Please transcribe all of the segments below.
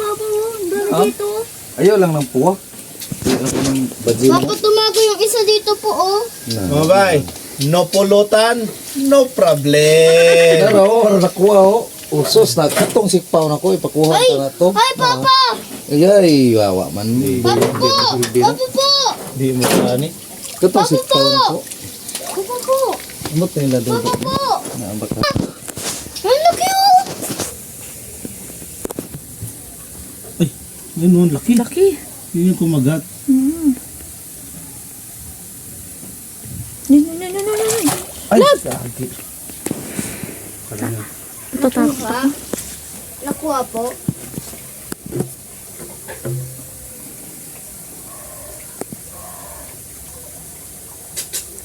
babaw. Dami dito. Ayaw lang ng puwa. Ayaw lang ng bajin mo. Papa, tumago yung isa dito po, oh. Mga bay, no pulutan, no problem. Pero, nakuha ho. Usos na. Katong sikpaw na ko. Ipakuha ka na to. Ay, Papa! Ay, wawa man. Papa po! Papa po! Di mo kani. Katong sikpaw na ko. Papa po! Amot nila doon. Papa po! Naambak na. Ang laki, oh! Yun nun, laki. Laki. Yun yung kumagat. Yan. Ay, lagi. Tatakot Nakuha. Nakuha po.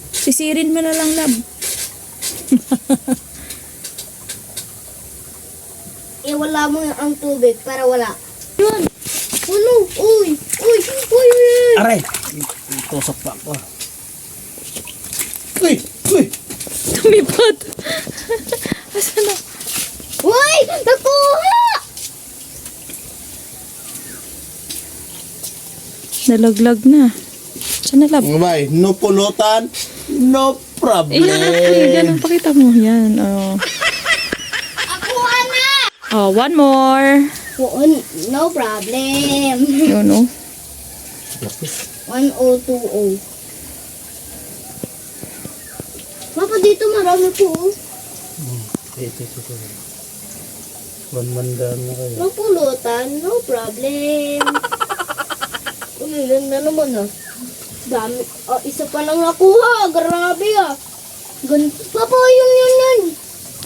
Sisirin mo na lang, lab. Wala mo ang tubig para wala. Yun. Ulo! Uy! Uy! Uy! Uy! Aray! Tusok pa ako. Uy! Uy! Tumipad. Asa na? Uy! Nakuha! Nalaglag na. Saan na, lab? Mga bay, no pulutan, no problem. Yan, pakita mo. Yan, oh. Nakuha na! Oh, one more. No problem. Yun, oh. 1020. Papa, dito marami po, oh. Ito. Manmandan na kayo. No pulutan, no problem. Uy, ganda naman, ah. Dami. Oh, isa pa lang nakuha. Grabe, ah. Papa, yun.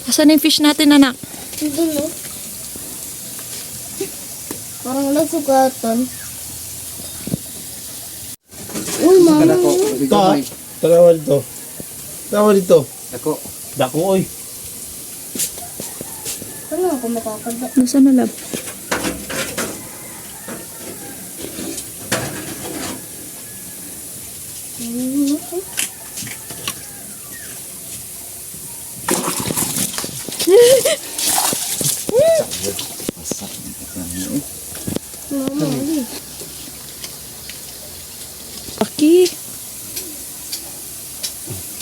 Asan yung fish natin, anak? Doon, oh. Parang nasugatan. Uy, mama. Ito, tarawa dito. Tarawa dito. Ako. Dako, oy. Saan ako makakada? Nasaan na, lab? Mama, ulit. Laki.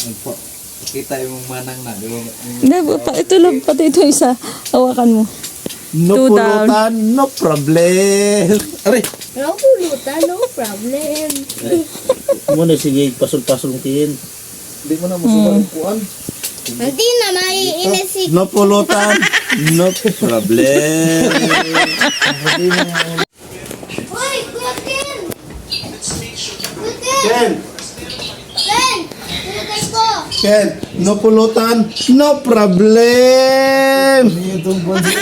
Ano kita yung manang na. Di ba? Ito, lab. Pati ito isa. Hawakan mo. No Two pulutan, no problem. Aray! No pulutan, no problem. Muna sige, pasol-pasol kin. Hindi mo na masubang kuan. Hindi na, maiinis si... No pulutan, no problem. Uy, Kuya Ken! Kuya Ken! Ken! Ken! Kuya ko! Ken! No pulutan, no problem. Ito ang buwan sa